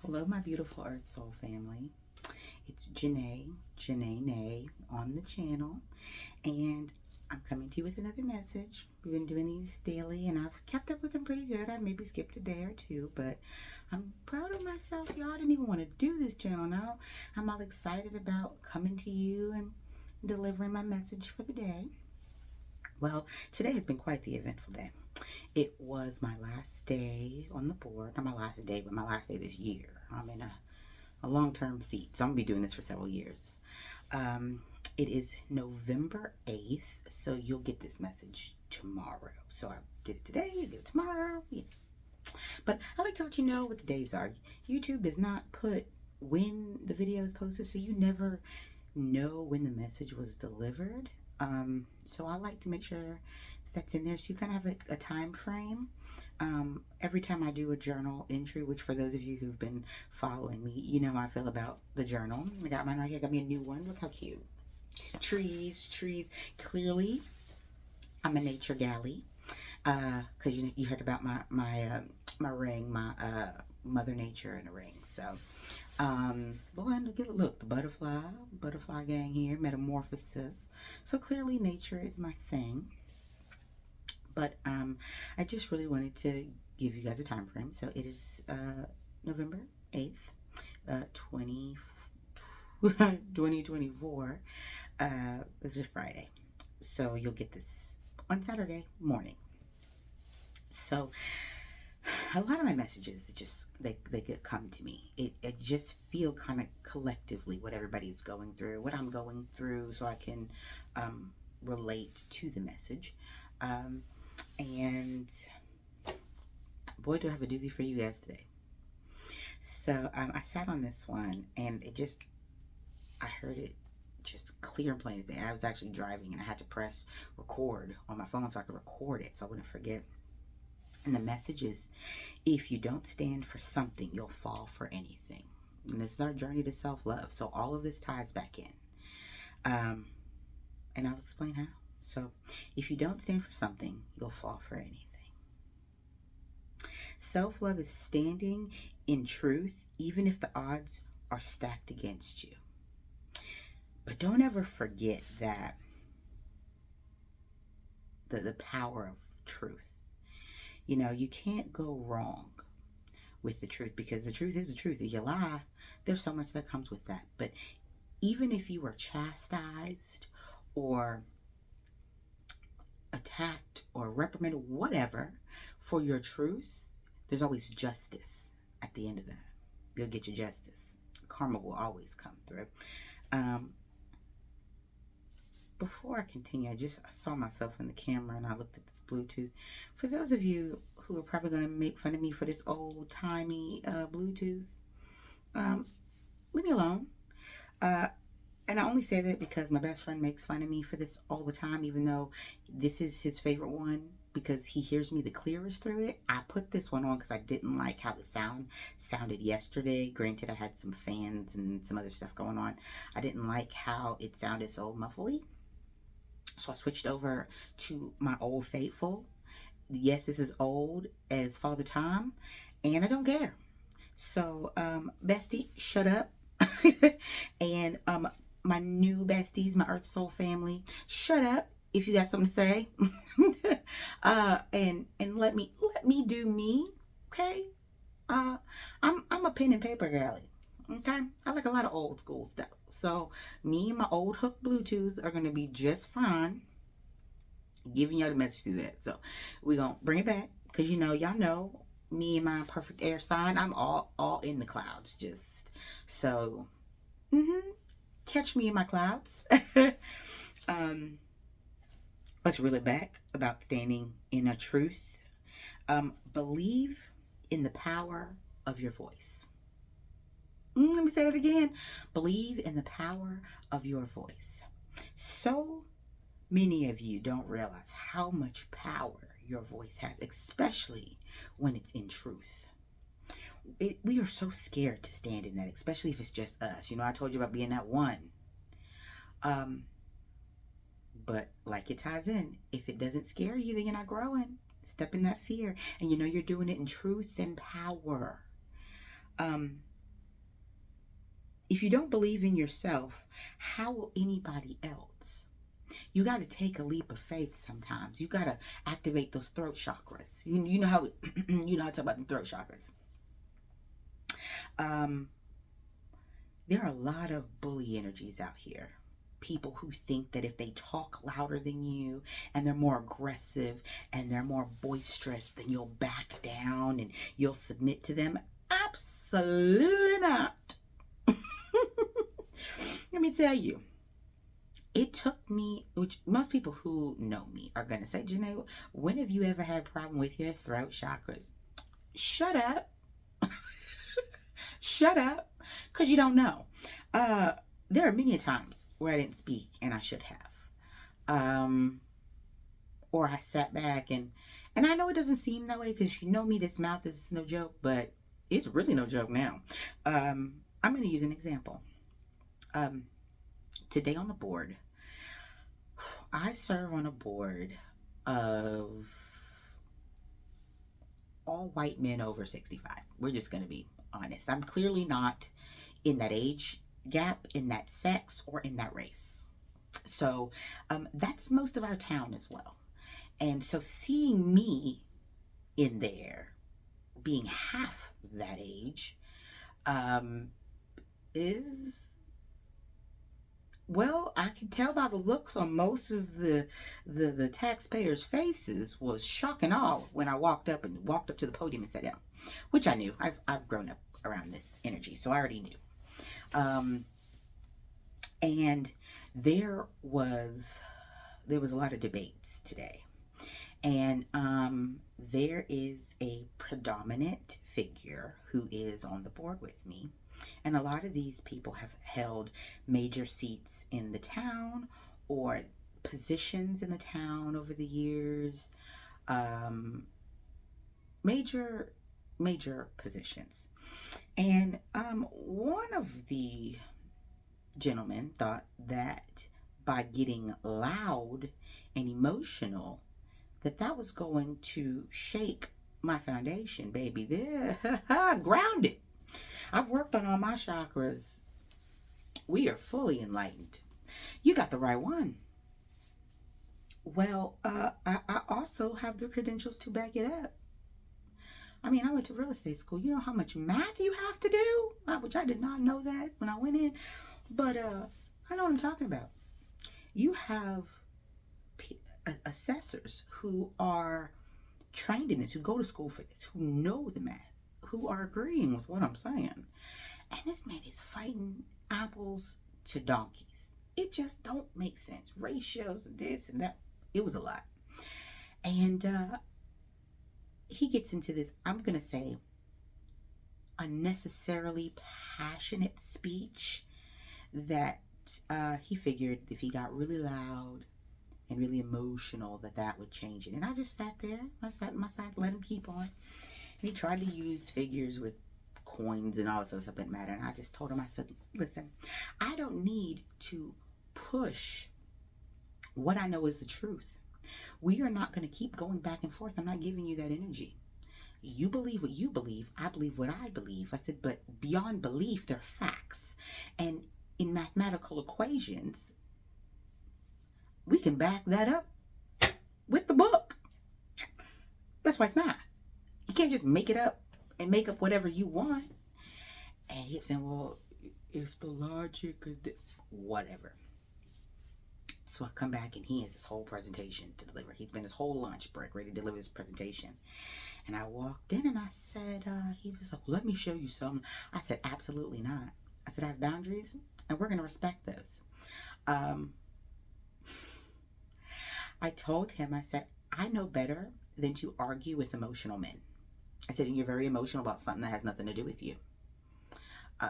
Hello, my beautiful Earth Soul family. It's Janae Nay on the channel, and I'm coming to you with another message. We've been doing these daily, and I've kept up with them pretty good. I maybe skipped a day or two, but I'm proud of myself. Y'all didn't even want to do this channel now. I'm all excited about coming to you and delivering my message for the day. Well, today has been quite the eventful day. It was my last day on the board. Not my last day, but my last day this year. I'm in a long-term seat, so I'm gonna be doing this for several years. Um, it is November 8th, so you'll get this message tomorrow. So I did it today, I did it tomorrow. Yeah. But I like to let you know what the days are. YouTube does not put when the video is posted, so you never know when the message was delivered. So I like to make sure that's in there, so you kind of have a time frame. Every time I do a journal entry, which for those of you who've been following me, you know how I feel about the journal. I got mine right here. Got me a new one. Look how cute. Trees. Clearly, I'm a nature galley. Cause you heard about my ring, my Mother Nature in a ring. So, boy, look, the butterfly gang here, metamorphosis. So clearly, nature is my thing. But I just really wanted to give you guys a time frame. So it is November 8th, 2024. This is Friday. So you'll get this on Saturday morning. So a lot of my messages just they come to me. It just feel kind of collectively what everybody's going through, what I'm going through, so I can relate to the message. Um, and boy, do I have a doozy for you guys today. So I sat on this one, and I heard it just clear and plain as day. I was actually driving, and I had to press record on my phone so I could record it so I wouldn't forget. And the message is, if you don't stand for something, you'll fall for anything. And this is our journey to self-love. So all of this ties back in. And I'll explain how. So if you don't stand for something, you'll fall for anything. Self-love is standing in truth, even if the odds are stacked against you. But don't ever forget that the power of truth. You know, you can't go wrong with the truth, because the truth is the truth. If you lie, there's so much that comes with that. But even if you were chastised or attacked or reprimanded, whatever, for your truth, there's always justice at the end of that. You'll get your justice. Karma will always come through. Um, Before I continue, I saw myself in the camera and I looked at this Bluetooth. For those of you who are probably going to make fun of me for this old timey Bluetooth, um, leave me alone. Uh, and I only say that because my best friend makes fun of me for this all the time, even though this is his favorite one because he hears me the clearest through it. I put this one on because I didn't like how the sounded yesterday. Granted, I had some fans and some other stuff going on. I didn't like how it sounded so muffly. So I switched over to my Old Faithful. Yes, this is old as Father Time, and I don't care. So, bestie, shut up. And my new besties, my Earth Soul family, shut up if you got something to say. And let me do me, okay? I'm a pen and paper girly. Okay, I like a lot of old school stuff. So me and my old hook Bluetooth are gonna be just fine. Giving y'all the message through that. So we're gonna bring it back because y'all know me and my perfect air sign. I'm all in the clouds. Just so catch me in my clouds. um, let's reel it back about standing in a truth. Believe in the power of your voice. Let me say that again. Believe in the power of your voice. So many of you don't realize how much power your voice has, especially when it's in truth. We are so scared to stand in that, especially if it's just us. I told you about being that one. But like it ties in, if it doesn't scare you, then you're not growing. Step in that fear, and you're doing it in truth and power. if you don't believe in yourself, how will anybody else? You got to take a leap of faith sometimes. You got to activate those throat chakras. You know how you know how to talk about the throat chakras. There are a lot of bully energies out here. People who think that if they talk louder than you and they're more aggressive and they're more boisterous, then you'll back down and you'll submit to them. Absolutely not. Let me tell you, it took me, which most people who know me are going to say, Janae, when have you ever had a problem with your throat chakras? Shut up. Shut up. Because you don't know. There are many times where I didn't speak and I should have. Or I sat back and I know it doesn't seem that way because you know me, this mouth is no joke, but it's really no joke now. I'm going to use an example. Today on the board, I serve on a board of all white men over 65. We're just going to be honest. I'm clearly not in that age gap, in that sex, or in that race. So that's most of our town as well. And so seeing me in there being half that age is, well, I can tell by the looks on most of the taxpayers' faces was shock and awe when I walked up to the podium and sat down, which I knew. I've grown up around this energy, so I already knew. And there was a lot of debates today, and there is a predominant figure who is on the board with me. And a lot of these people have held major seats in the town or positions in the town over the years. Major positions. And one of the gentlemen thought that by getting loud and emotional, that was going to shake my foundation, baby. There, grounded. I've worked on all my chakras. We are fully enlightened. You got the right one. Well, I also have the credentials to back it up. I mean, I went to real estate school. You know how much math you have to do? Which I did not know that when I went in. But I know what I'm talking about. You have assessors who are trained in this, who go to school for this, who know the math, who are agreeing with what I'm saying. And this man is fighting apples to donkeys. It just don't make sense. Ratios and this and that. It was a lot. And he gets into this, I'm going to say, unnecessarily passionate speech that he figured if he got really loud and really emotional that would change it. And I just sat there. I sat on my side, let him keep on. And he tried to use figures with coins and all this other stuff that matter. And I just told him, I said, listen, I don't need to push what I know is the truth. We are not going to keep going back and forth. I'm not giving you that energy. You believe what you believe. I believe what I believe. I said, but beyond belief, there are facts. And in mathematical equations, we can back that up with the book. That's why it's math. You can't just make it up and make up whatever you want. And he was saying, well, if the logic could, whatever. So I come back and he has this whole presentation to deliver. He's been his whole lunch break ready to deliver his presentation. And I walked in and I said, he was like, let me show you something. I said, absolutely not. I said, I have boundaries and we're going to respect those. I told him, I said, I know better than to argue with emotional men. I said, and you're very emotional about something that has nothing to do with you.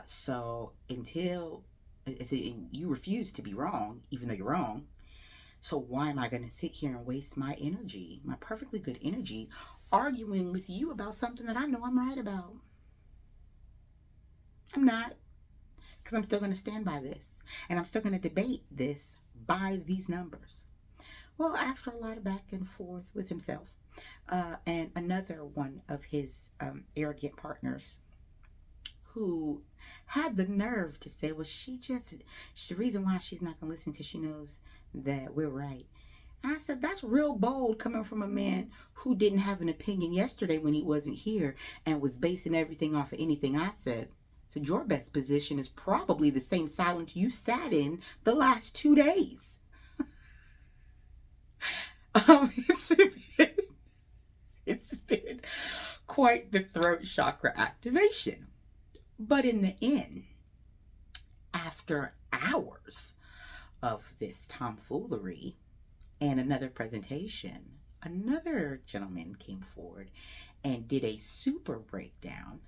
So until you refuse to be wrong, even though you're wrong, so why am I going to sit here and waste my energy, my perfectly good energy, arguing with you about something that I know I'm right about? I'm not, because I'm still going to stand by this, and I'm still going to debate this by these numbers. Well, after a lot of back and forth with himself, and another one of his arrogant partners who had the nerve to say, well, the reason why she's not going to listen because she knows that we're right. And I said, that's real bold coming from a man who didn't have an opinion yesterday when he wasn't here and was basing everything off of anything I said. So your best position is probably the same silence you sat in the last 2 days. It's been quite the throat chakra activation. But in the end, after hours of this tomfoolery and another presentation, another gentleman came forward and did a super breakdown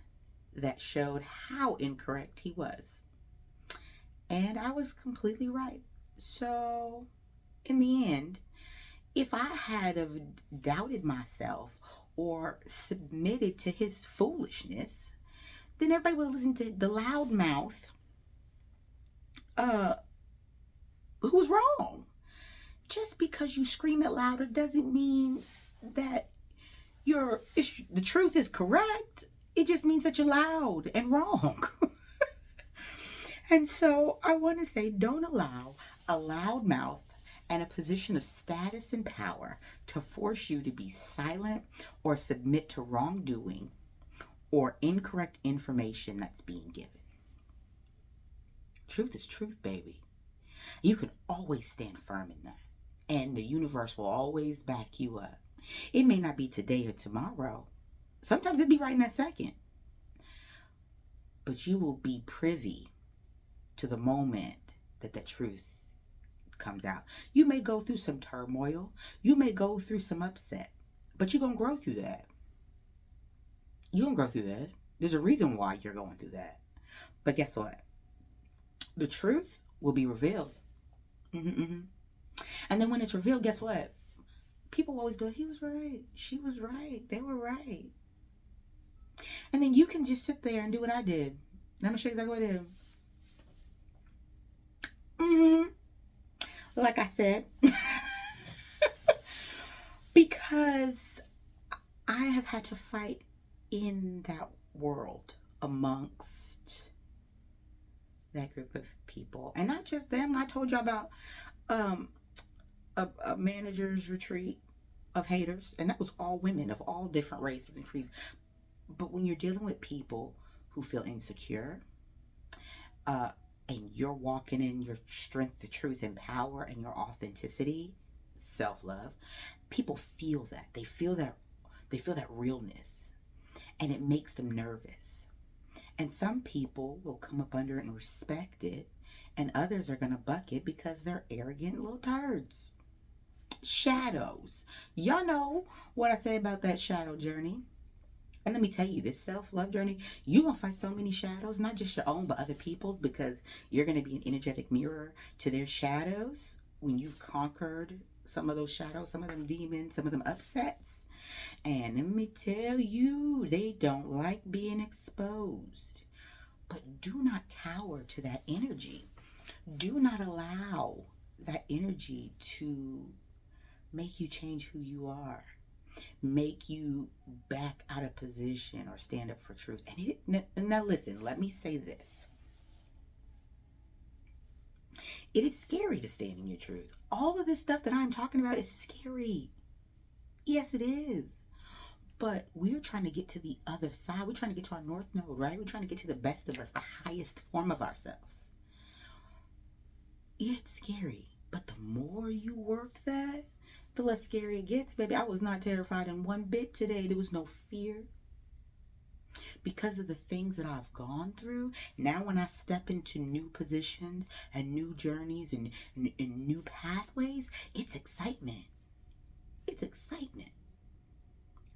that showed how incorrect he was. And I was completely right. So in the end, if I had have doubted myself or submitted to his foolishness, then everybody would listen to the loudmouth who was wrong. Just because you scream it louder doesn't mean that the truth is correct. It just means that you're loud and wrong. And so I want to say, don't allow a loud mouth and a position of status and power to force you to be silent or submit to wrongdoing or incorrect information that's being given. Truth is truth, baby. You can always stand firm in that. And the universe will always back you up. It may not be today or tomorrow. Sometimes it'll be right in that second. But you will be privy to the moment that the truth comes out. You may go through some turmoil. You may go through some upset. But you're going to grow through that. You're going to grow through that. There's a reason why you're going through that. But guess what? The truth will be revealed. And then when it's revealed, guess what? People will always be like, he was right. She was right. They were right. And then you can just sit there and do what I did. And I'm going to show you exactly what I did. Like I said. Because I have had to fight in that world amongst that group of people. And not just them. I told you about a manager's retreat of haters. And that was all women of all different races and creeds. But when you're dealing with people who feel insecure, and you're walking in your strength, the truth, and power, and your authenticity, self-love, people feel that. They feel that realness, and it makes them nervous. And some people will come up under it and respect it, and others are going to buck it because they're arrogant little turds. Shadows. Y'all know what I say about that shadow journey. And let me tell you, this self-love journey, you're going to fight so many shadows, not just your own, but other people's, because you're going to be an energetic mirror to their shadows when you've conquered some of those shadows, some of them demons, some of them upsets. And let me tell you, they don't like being exposed. But do not cower to that energy. Do not allow that energy to make you change who you are. Make you back out of position or stand up for truth. And now listen, let me say this. It is scary to stand in your truth. All of this stuff that I'm talking about is scary. Yes, it is. But we're trying to get to the other side. We're trying to get to our North Node, right? We're trying to get to the best of us, the highest form of ourselves. Yeah, it's scary. But the more you work that, the less scary it gets, baby. I was not terrified in one bit today. There was no fear. Because of the things that I've gone through, now when I step into new positions and new journeys and new pathways, it's excitement. It's excitement.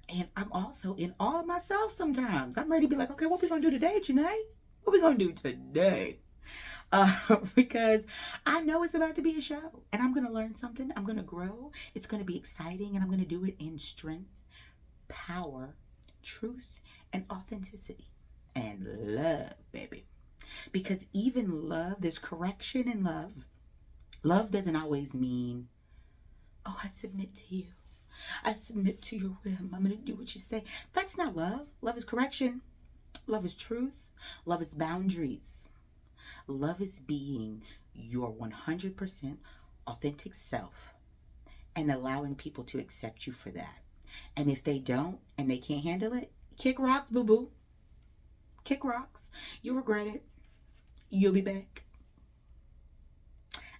And I'm also in awe of myself sometimes. I'm ready to be like, okay, what we going to do today, Janae? What we going to do today? Because I know it's about to be a show and I'm going to learn something. I'm going to grow. It's going to be exciting and I'm going to do it in strength, power, truth, and authenticity and love, baby. Because even love, there's correction in love. Love doesn't always mean, oh, I submit to you. I submit to your whim. I'm going to do what you say. That's not love. Love is correction. Love is truth. Love is boundaries. Love is being your 100% authentic self and allowing people to accept you for that. And if they don't and they can't handle it, kick rocks, boo boo. Kick rocks. You'll regret it. You'll be back.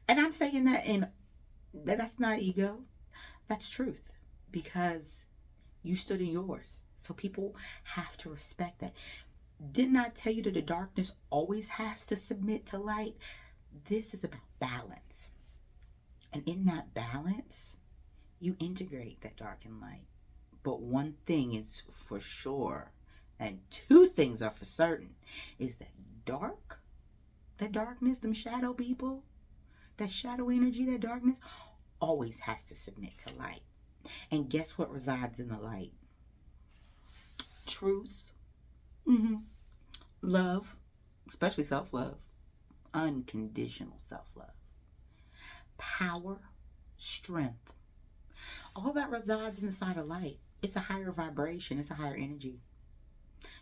And I'm saying that in that's not ego. That's truth. Because you stood in yours. So people have to respect that. Didn't I tell you that the darkness always has to submit to light? This is about balance. And in that balance, you integrate that dark and light. But one thing is for sure, and two things are for certain, is that that darkness, them shadow people, that shadow energy, that darkness, always has to submit to light. And guess what resides in the light? Truth. Love, especially self-love. Unconditional self-love. Power, strength. All that resides inside of light. It's a higher vibration. It's a higher energy.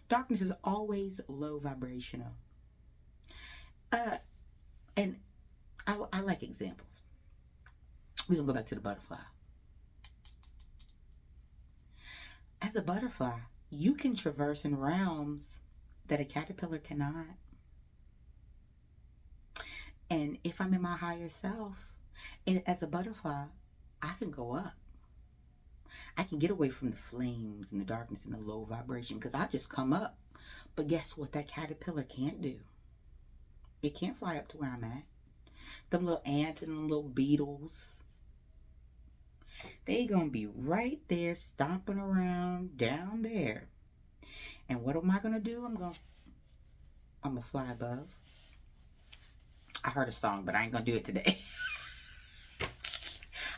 Darkness is always low vibrational. And I like examples. We're going to go back to the butterfly. As a butterfly, you can traverse in realms that a caterpillar cannot. And if I'm in my higher self, and as a butterfly, I can go up. I can get away from the flames and the darkness and the low vibration because I just come up. But guess what that caterpillar can't do? It can't fly up to where I'm at. Them little ants and them little beetles, they gonna be right there stomping around down there. And what am I gonna do? I'm gonna fly above. I heard a song, but I ain't gonna do it today.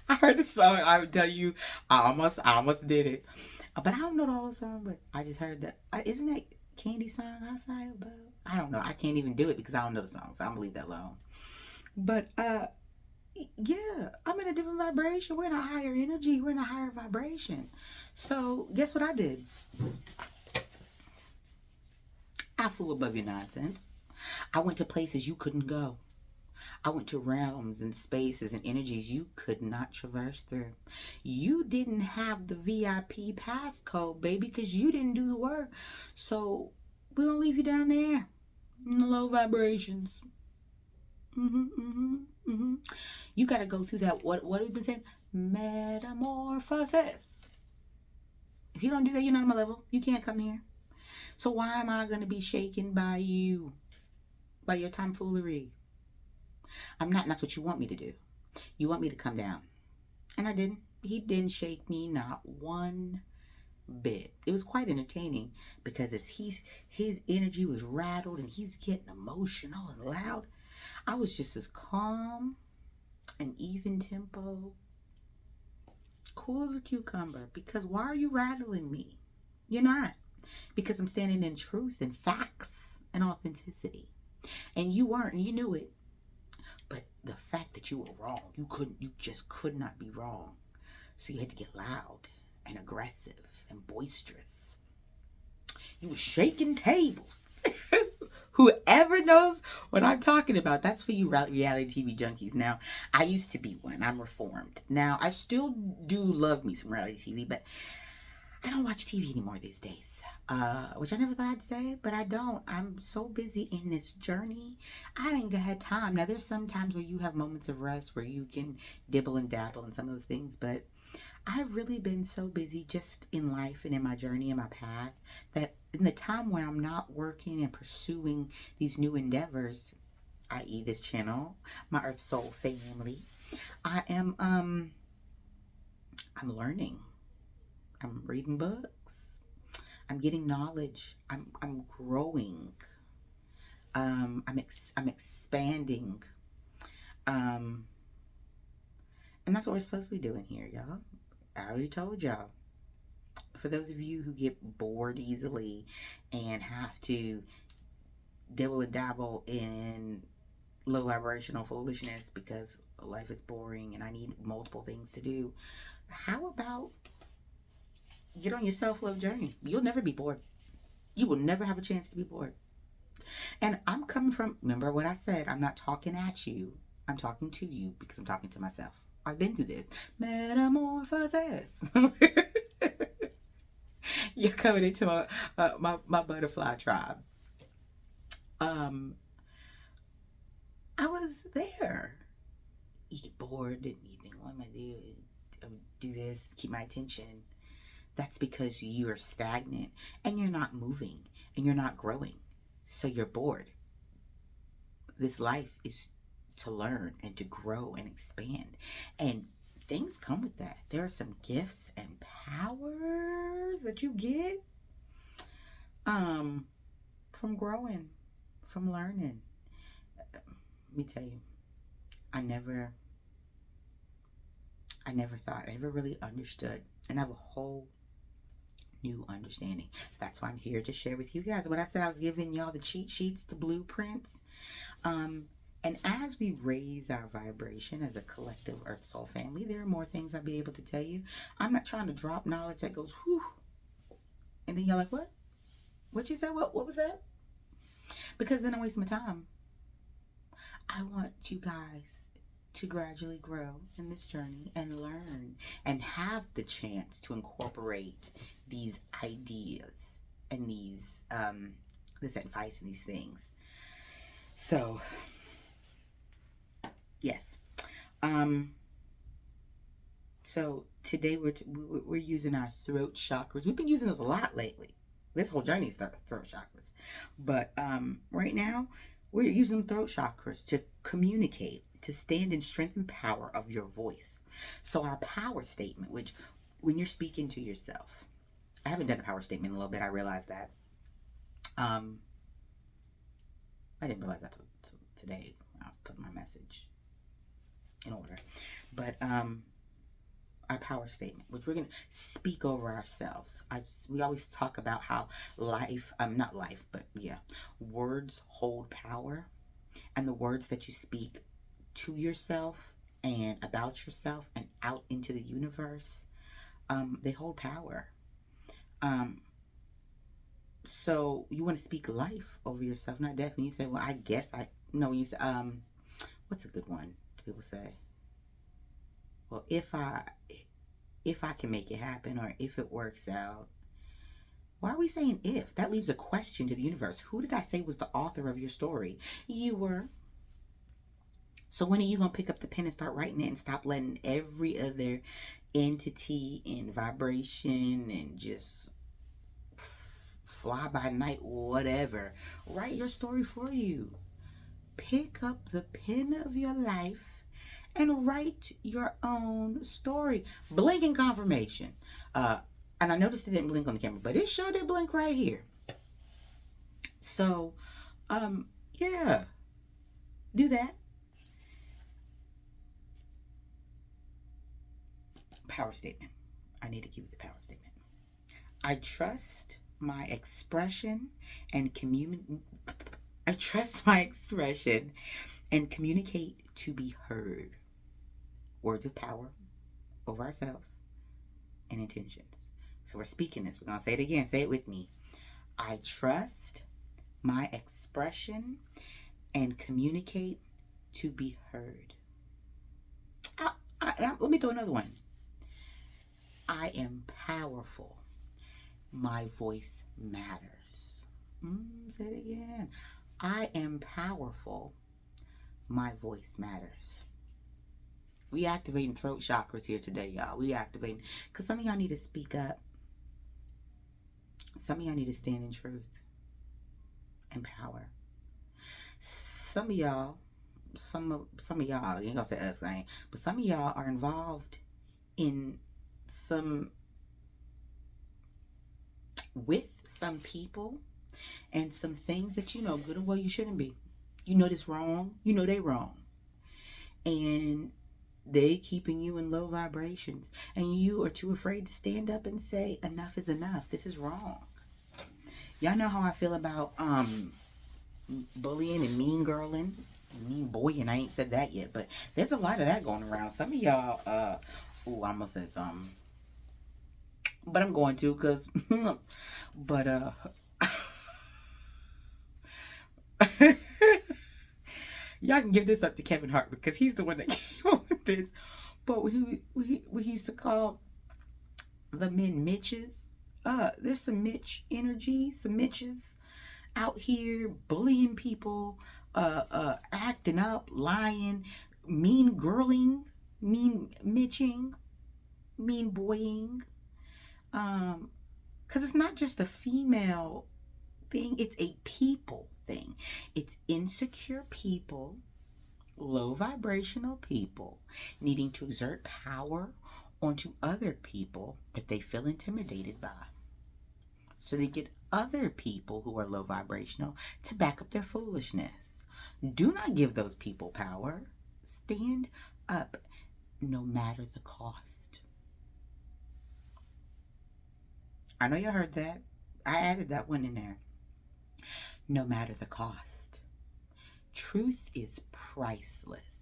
I heard the song. I would tell you, I almost did it, but I don't know the whole song. But I just heard that. Isn't that Candy song? I fly above. I don't know. I can't even do it because I don't know the song, so I'm gonna leave that alone. But yeah, I'm in a different vibration. We're in a higher energy. We're in a higher vibration. So guess what I did? I flew above your nonsense. I went to places you couldn't go. I went to realms and spaces and energies you could not traverse through. You didn't have the VIP passcode, baby, because you didn't do the work. So we're going to leave you down there in the low vibrations. You got to go through that, what have we been saying? Metamorphosis. If you don't do that, you're not on my level. You can't come here. So why am I going to be shaken by you? By your tomfoolery? I'm not, and that's what you want me to do. You want me to come down. And I didn't. He didn't shake me, not one bit. It was quite entertaining because as his energy was rattled and he's getting emotional and loud, I was just as calm and even tempo, cool as a cucumber. Because why are you rattling me? You're not. Because I'm standing in truth and facts and authenticity. And you weren't, and you knew it. But the fact that you were wrong, you just could not be wrong. So you had to get loud and aggressive and boisterous. You were shaking tables. Whoever knows what I'm talking about, that's for you reality TV junkies. Now, I used to be one. I'm reformed. Now, I still do love me some reality TV, but I don't watch TV anymore these days, which I never thought I'd say, but I don't. I'm so busy in this journey. I ain't had time. Now, there's some times where you have moments of rest where you can dibble and dabble in some of those things, but I've really been so busy just in life and in my journey and my path that in the time when I'm not working and pursuing these new endeavors, i.e. this channel, my Earth Soul family, I am, I'm learning. I'm reading books. I'm getting knowledge. I'm growing. I'm expanding. And that's what we're supposed to be doing here, y'all. I already told y'all. For those of you who get bored easily and have to dibble and dabble in low vibrational foolishness because life is boring and I need multiple things to do, how about get on your self-love journey? You'll never be bored. You will never have a chance to be bored. And I'm coming from, remember what I said, I'm not talking at you. I'm talking to you because I'm talking to myself. I've been through this. Metamorphosis. You're coming into my butterfly tribe. I was there. You get bored and you think, what am I doing? Do this, keep my attention. That's because you are stagnant and you're not moving and you're not growing. So you're bored. This life is to learn and to grow and expand. And things come with that. There are some gifts and powers that you get from growing, from learning. Let me tell you, I never thought, I never really understood, and I have a whole new understanding. That's why I'm here to share with you guys. When I said I was giving y'all the cheat sheets, the blueprints, and as we raise our vibration as a collective Earth Soul family, there are more things I'll be able to tell you. I'm not trying to drop knowledge that goes whew, and then you're like, what? What you said? What was that? Because then I waste my time. I want you guys to gradually grow in this journey and learn and have the chance to incorporate these ideas and these this advice and these things. So yes, so today we're using our throat chakras. We've been using this a lot lately. This whole journey is throat chakras, but right now we're using throat chakras to communicate, to stand in strength and power of your voice. So our power statement, which when you're speaking to yourself, I haven't done a power statement in a little bit. I realized that. I didn't realize that today. I was putting my message in order. But our power statement, which we're going to speak over ourselves. We always talk about how life, not life, but yeah, words hold power. And the words that you speak to yourself and about yourself and out into the universe, they hold power. So you want to speak life over yourself, not death. When you say, well, I guess no, when you say, what's a good one? People say, well, if I can make it happen, or if it works out. Why are we saying if? That leaves a question to the universe. Who did I say was the author of your story? You were. So when are you going to pick up the pen and start writing it and stop letting every other entity and vibration and just fly by night, whatever, write your story for you? Pick up the pen of your life and write your own story. Blinking confirmation. And I noticed it didn't blink on the camera, but it sure did blink right here. So, yeah, do that. Power statement. I need to give you the power statement. I trust my expression and communicate to be heard. Words of power over ourselves and intentions. So we're speaking this. We're going to say it again. Say it with me. I trust my expression and communicate to be heard. Let me throw another one. I am powerful. My voice matters. Say it again. I am powerful. My voice matters. We activating throat chakras here today, y'all. We activating, because some of y'all need to speak up. Some of y'all need to stand in truth and power. Some of y'all, you ain't gonna say us, I ain't, but some of y'all are involved in with some people and some things that you know good and well you shouldn't be. You know this wrong. You know they wrong. And they keeping you in low vibrations. And you are too afraid to stand up and say, enough is enough. This is wrong. Y'all know how I feel about bullying and mean girling. Mean boying. I ain't said that yet. But there's a lot of that going around. Some of y'all, I almost said something. But I'm going to, because, but, Y'all can give this up to Kevin Hart because he's the one that came up with this. But we used to call the men Mitches. There's some Mitch energy, some Mitches out here bullying people, acting up, lying, mean girling, mean mitching, mean boying. Because it's not just a female thing, it's a people thing. It's insecure people, low vibrational people needing to exert power onto other people that they feel intimidated by. So they get other people who are low vibrational to back up their foolishness. Do not give those people power. Stand up no matter the cost. I know you heard that. I added that one in there. No matter the cost. Truth is priceless.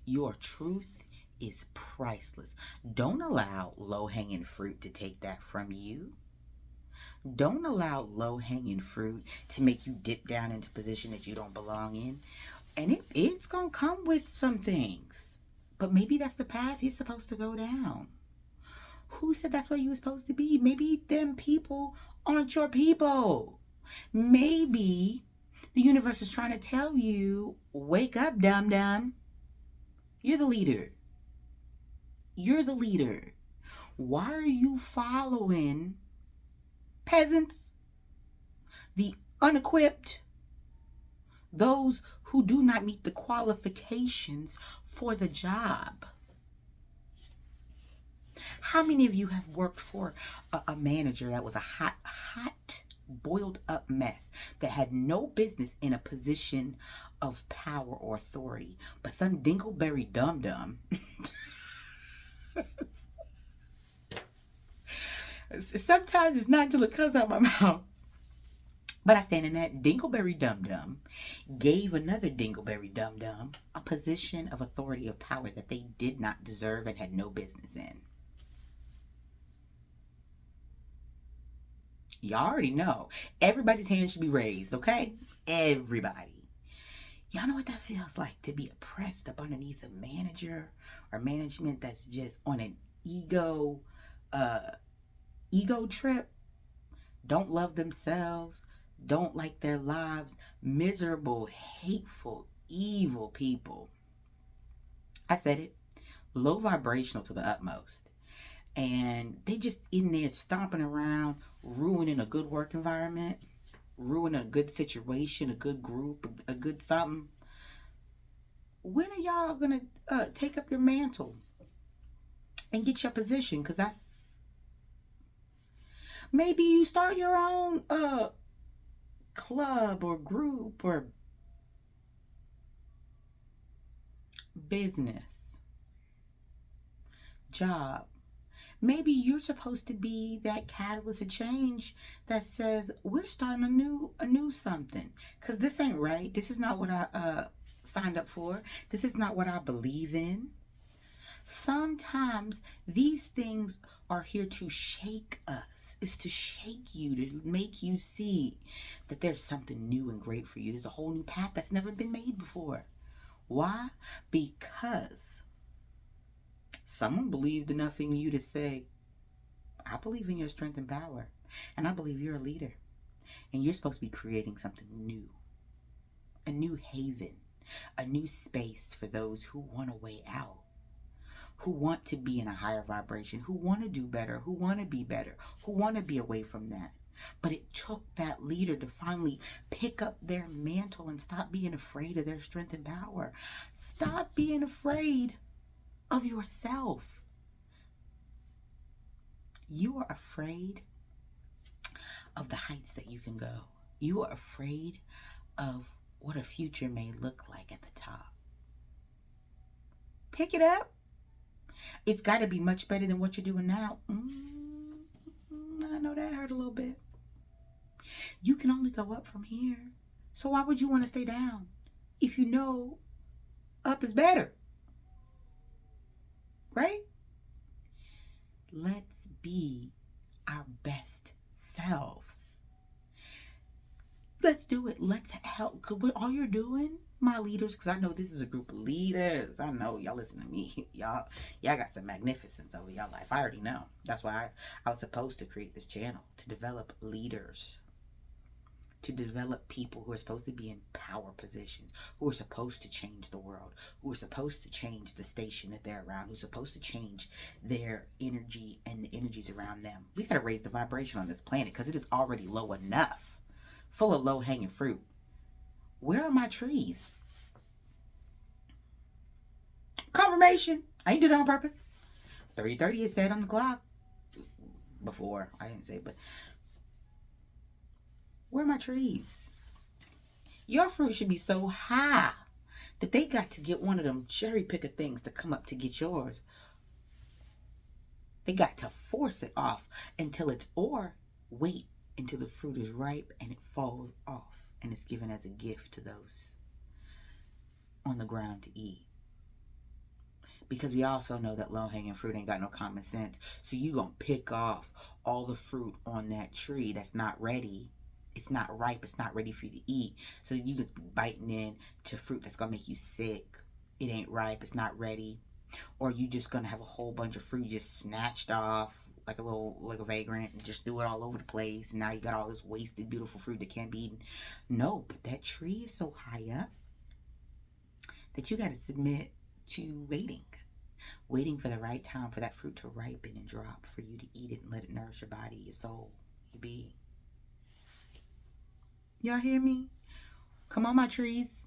Your truth is priceless. Don't allow low-hanging fruit to take that from you. Don't allow low-hanging fruit to make you dip down into a position that you don't belong in. And it's going to come with some things. But maybe that's the path you're supposed to go down. Who said that's where you were supposed to be? Maybe them people aren't your people. Maybe the universe is trying to tell you, wake up, dum-dum. You're the leader. You're the leader. Why are you following peasants, the unequipped, those who do not meet the qualifications for the job? How many of you have worked for a manager that was a hot, boiled up mess that had no business in a position of power or authority, but some dingleberry dum-dum sometimes it's not until it comes out my mouth, but I stand in that, dingleberry dum-dum gave another dingleberry dum-dum a position of authority of power that they did not deserve and had no business in. Y'all already know. Everybody's hand should be raised, okay? Everybody. Y'all know what that feels like, to be oppressed up underneath a manager or management that's just on an ego trip, don't love themselves, don't like their lives, miserable, hateful, evil people. I said it. Low vibrational to the utmost. And they just in there stomping around, ruining a good work environment, ruining a good situation, a good group, a good something. When are y'all gonna take up your mantle and get your position? Because that's, maybe you start your own club or group or business, job. Maybe you're supposed to be that catalyst of change that says, we're starting a new something. Because this ain't right. This is not what I signed up for. This is not what I believe in. Sometimes these things are here to shake us. It's to shake you, to make you see that there's something new and great for you. There's a whole new path that's never been made before. Why? Because someone believed enough in you to say, I believe in your strength and power, and I believe you're a leader, and you're supposed to be creating something new, a new haven, a new space for those who want a way out, who want to be in a higher vibration, who want to do better, who want to be better, who want to be away from that. But it took that leader to finally pick up their mantle and stop being afraid of their strength and power. Stop being afraid of yourself. You are afraid of the heights that you can go. You are afraid of what a future may look like at the top. Pick it up. It's got to be much better than what you're doing now. I know that hurt a little bit. You can only go up from here. So why would you want to stay down if you know up is better? Right? Let's be our best selves. Let's do it. Let's help. Cause what all you're doing, my leaders, because I know this is a group of leaders. I know y'all listen to me. Y'all got some magnificence over y'all life. I already know. That's why I was supposed to create this channel, to develop leaders, to develop people who are supposed to be in power positions, who are supposed to change the world, who are supposed to change the station that they're around, who's supposed to change their energy and the energies around them. We got to raise the vibration on this planet because it is already low enough, full of low-hanging fruit. Where are my trees? Confirmation. I ain't do that on purpose. 30:30 it said on the clock. Before, I didn't say, but where are my trees? Your fruit should be so high that they got to get one of them cherry picker things to come up to get yours. They got to force it off until it's, or wait until the fruit is ripe and it falls off and it's given as a gift to those on the ground to eat. Because we also know that low-hanging fruit ain't got no common sense. So you gonna pick off all the fruit on that tree that's not ready. It's not ripe. It's not ready for you to eat. So you could be biting in to fruit that's gonna make you sick. It ain't ripe. It's not ready. Or you just gonna have a whole bunch of fruit just snatched off like a vagrant and just threw it all over the place. And now you got all this wasted, beautiful fruit that can't be eaten. No, but that tree is so high up that you got to submit to waiting for the right time for that fruit to ripen and drop for you to eat it and let it nourish your body, your soul, your being. Y'all hear me? Come on, my trees,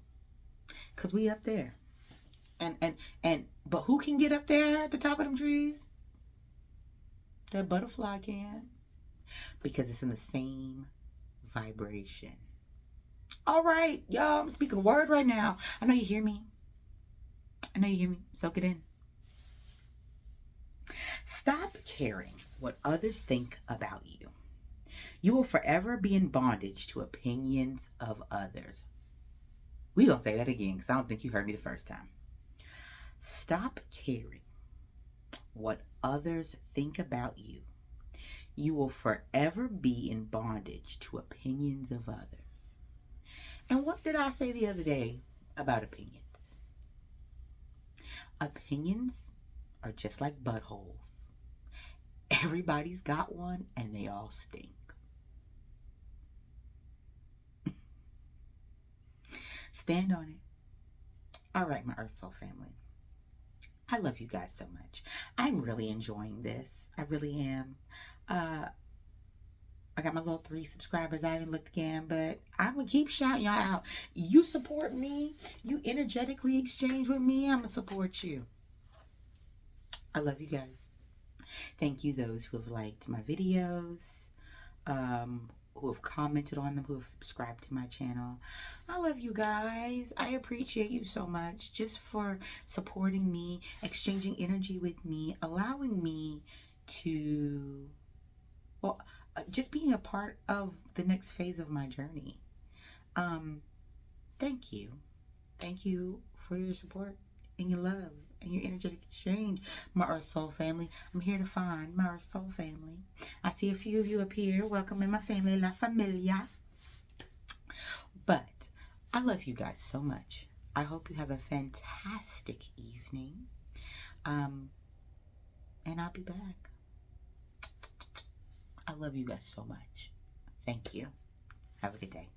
because we up there. But who can get up there at the top of them trees? That butterfly can, because it's in the same vibration. All right, y'all, I'm speaking a word right now. I know you hear me. Soak it in. Stop caring what others think about you. You will forever be in bondage to opinions of others. We gonna say that again because I don't think you heard me the first time. Stop caring what others think about you. You will forever be in bondage to opinions of others. And what did I say the other day about opinions? Opinions are just like buttholes. Everybody's got one and they all stink. Stand on it. All right, my Earth Soul family. I love you guys so much. I'm really enjoying this. I really am. I got my little 3 subscribers. I haven't looked again, but I'm going to keep shouting y'all out. You support me. You energetically exchange with me. I'm going to support you. I love you guys. Thank you those who have liked my videos, who have commented on them, who have subscribed to my channel. I love you guys. I appreciate you so much just for supporting me, exchanging energy with me, allowing me to, well, just being a part of the next phase of my journey. Thank you. Thank you for your support and your love and your energetic exchange, my Earth Soul family. I'm here to find my Earth Soul family. I see a few of you up here. Welcome in my family, La Familia. But I love you guys so much. I hope you have a fantastic evening. And I'll be back. I love you guys so much. Thank you. Have a good day.